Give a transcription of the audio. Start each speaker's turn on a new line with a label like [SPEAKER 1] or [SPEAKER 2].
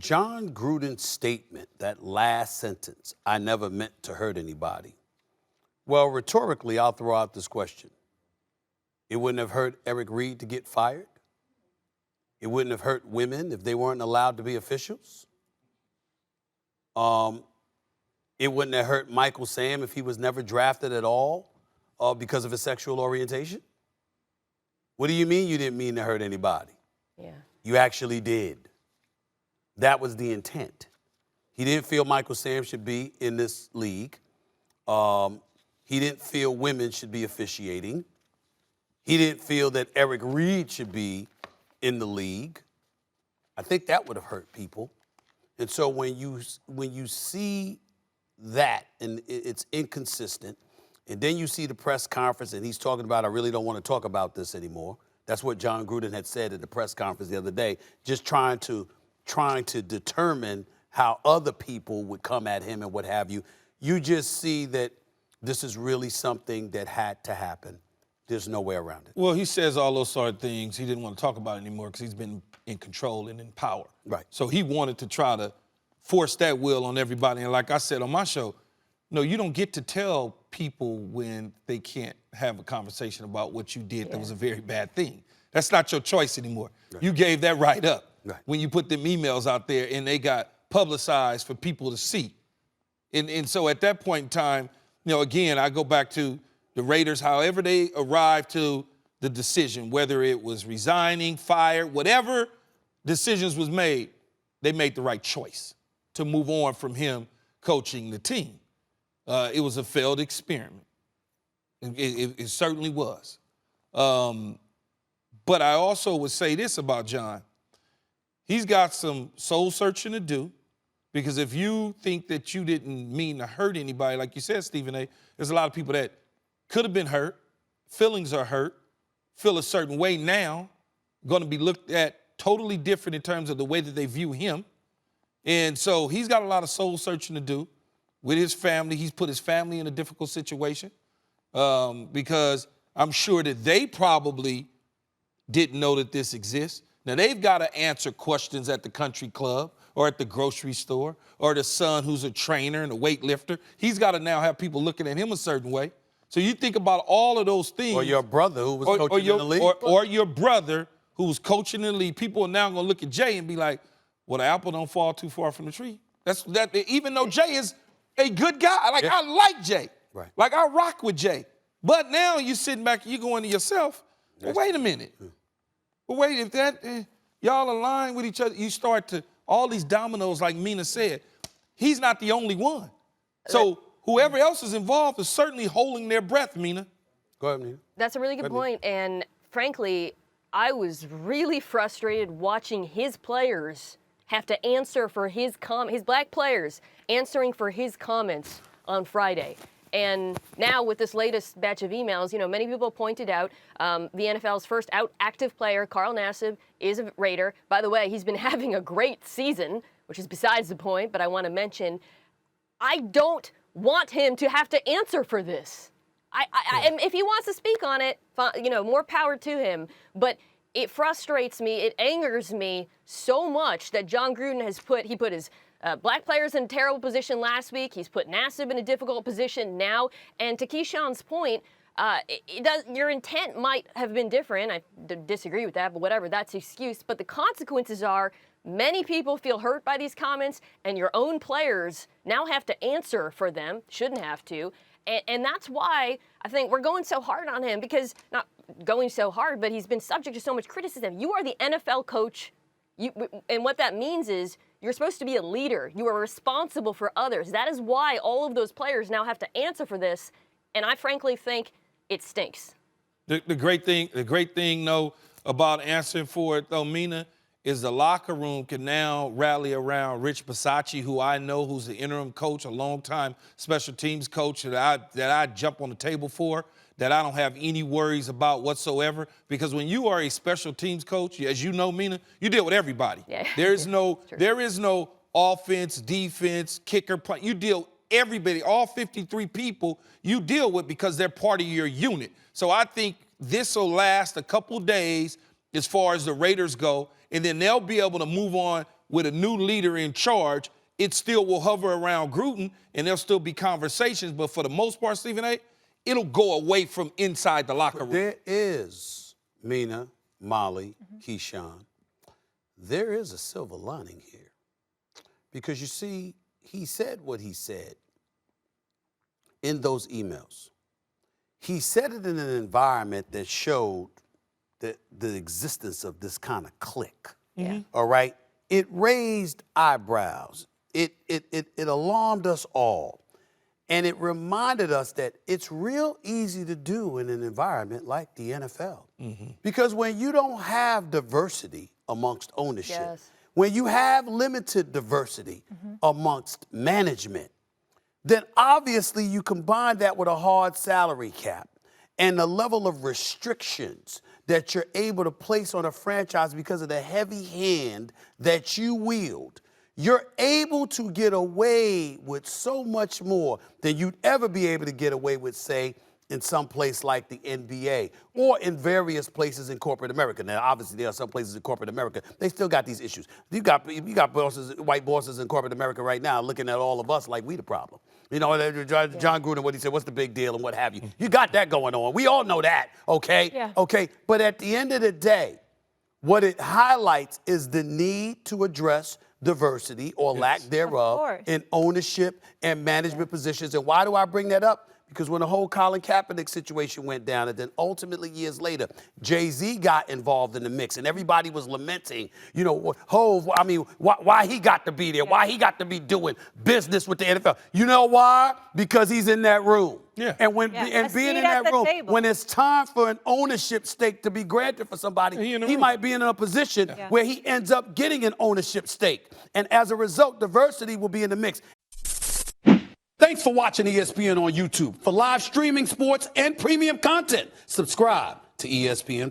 [SPEAKER 1] Jon Gruden's statement, that last sentence, I never meant to hurt anybody. Well, rhetorically, I'll throw out this question. It wouldn't have hurt Eric Reed to get fired? It wouldn't have hurt women if they weren't allowed to be officials? It wouldn't have hurt Michael Sam if he was never drafted at all because of his sexual orientation? What do you mean you didn't mean to hurt anybody?
[SPEAKER 2] Yeah.
[SPEAKER 1] You actually did. That was the intent. He didn't feel Michael Sam should be in this league. He didn't feel women should be officiating. He didn't feel that Eric Reed should be in the league. I think that would have hurt people. And so when you see that and it's inconsistent, and then you see the press conference and he's talking about, I really don't want to talk about this anymore. That's what Jon Gruden had said at the press conference the other day, just trying to determine how other people would come at him and what have you. You just see that this is really something that had to happen. There's no way around it.
[SPEAKER 3] Well, he says all those sort of things. He didn't want to talk about it anymore because he's been in control and in power.
[SPEAKER 1] Right.
[SPEAKER 3] So he wanted to try to force that will on everybody. And like I said on my show, no, you don't get to tell people when they can't have a conversation about what you did that was a very bad thing. That's not your choice anymore. Right. You gave that right up when you put them emails out there and they got publicized for people to see. And so at that point in time, you know, again, I go back to the Raiders, however they arrived to the decision, whether it was resigning, fired, whatever decisions was made, they made the right choice to move on from him coaching the team. It was a failed experiment. It certainly was. But I also would say this about Jon. He's got some soul searching to do, because if you think that you didn't mean to hurt anybody, like you said, Stephen A., there's a lot of people that could have been hurt, feelings are hurt, feel a certain way now, going to be looked at totally different in terms of the way that they view him. And so he's got a lot of soul searching to do with his family. He's put his family in a difficult situation because I'm sure that they probably didn't know that this exists. Now, they've got to answer questions at the country club or at the grocery store, or the son who's a trainer and a weightlifter. He's got to now have people looking at him a certain way. So you think about all of those things.
[SPEAKER 1] Or your brother who was coaching in the league.
[SPEAKER 3] Or your brother who was coaching in the league. People are now going to look at Jay and be like, well, the apple don't fall too far from the tree. Even though Jay is a good guy. Like, I like Jay.
[SPEAKER 1] Right.
[SPEAKER 3] Like, I rock with Jay. But now you're sitting back and you're going to yourself, well, wait a minute. Well, wait, if that, y'all align with each other, you start to, all these dominoes, like Mina said, he's not the only one. So whoever else is involved is certainly holding their breath, Mina.
[SPEAKER 1] Go ahead, Mina.
[SPEAKER 2] That's a really good point. And frankly, I was really frustrated watching his players have to answer for his black players answering for his comments on Friday. And now with this latest batch of emails, you know, many people pointed out the NFL's first active player, Carl Nassib, is a Raider. By the way, he's been having a great season, which is besides the point, but I want to mention, I don't want him to have to answer for this. And if he wants to speak on it, you know, more power to him. But it frustrates me, it angers me so much that Jon Gruden has put his black players in a terrible position last week. He's put Nassib in a difficult position now. And to Keyshawn's point, your intent might have been different. I disagree with that, but whatever, that's the excuse. But the consequences are many people feel hurt by these comments, and your own players now have to answer for them, shouldn't have to. And that's why I think we're going so hard on him, because not going so hard, but he's been subject to so much criticism. You are the NFL coach, and what that means is you're supposed to be a leader. You are responsible for others. That is why all of those players now have to answer for this, and I frankly think it stinks.
[SPEAKER 3] The great thing, though, about answering for it, though, Mina, is the locker room can now rally around Rich Bisaccia, who I know, who's the interim coach, a longtime special teams coach that I jump on the table for, that I don't have any worries about whatsoever. Because when you are a special teams coach, as you know, Mina, you deal with everybody.
[SPEAKER 2] Yeah.
[SPEAKER 3] There is no offense, defense, kicker, punt. You deal everybody, all 53 people you deal with, because they're part of your unit. So I think this will last a couple days as far as the Raiders go, and then they'll be able to move on with a new leader in charge, it still will hover around Gruden, and there'll still be conversations. But for the most part, Stephen A., it'll go away from inside the locker room.
[SPEAKER 1] There is, Mina, Molly, Keyshawn, there is a silver lining here. Because you see, he said what he said in those emails. He said it in an environment that showed the existence of this kind of clique. All right? It raised eyebrows. It alarmed us all. And it reminded us that it's real easy to do in an environment like the NFL. Because when you don't have diversity amongst ownership, when you have limited diversity amongst management, then obviously you combine that with a hard salary cap and the level of restrictions that you're able to place on a franchise because of the heavy hand that you wield. You're able to get away with so much more than you'd ever be able to get away with, say, in some place like the NBA or in various places in corporate America. Now, obviously, there are some places in corporate America, they still got these issues. You got bosses, white bosses in corporate America right now looking at all of us like we the problem. You know, Jon Gruden, what he said, what's the big deal and what have you. You got that going on. We all know that, okay?
[SPEAKER 2] Yeah.
[SPEAKER 1] Okay, but at the end of the day, what it highlights is the need to address diversity or lack thereof in ownership and management positions. And why do I bring that up? Because when the whole Colin Kaepernick situation went down, and then ultimately years later, Jay-Z got involved in the mix, and everybody was lamenting, you know, Hov, I mean, why he got to be there, why he got to be doing business with the NFL. You know why? Because he's in that room. And when and being in that room, when it's time for an ownership stake to be granted for somebody, he might be in a position where he ends up getting an ownership stake. And as a result, diversity will be in the mix. Thanks for watching ESPN on YouTube. For live streaming, sports, and premium content, subscribe to ESPN+.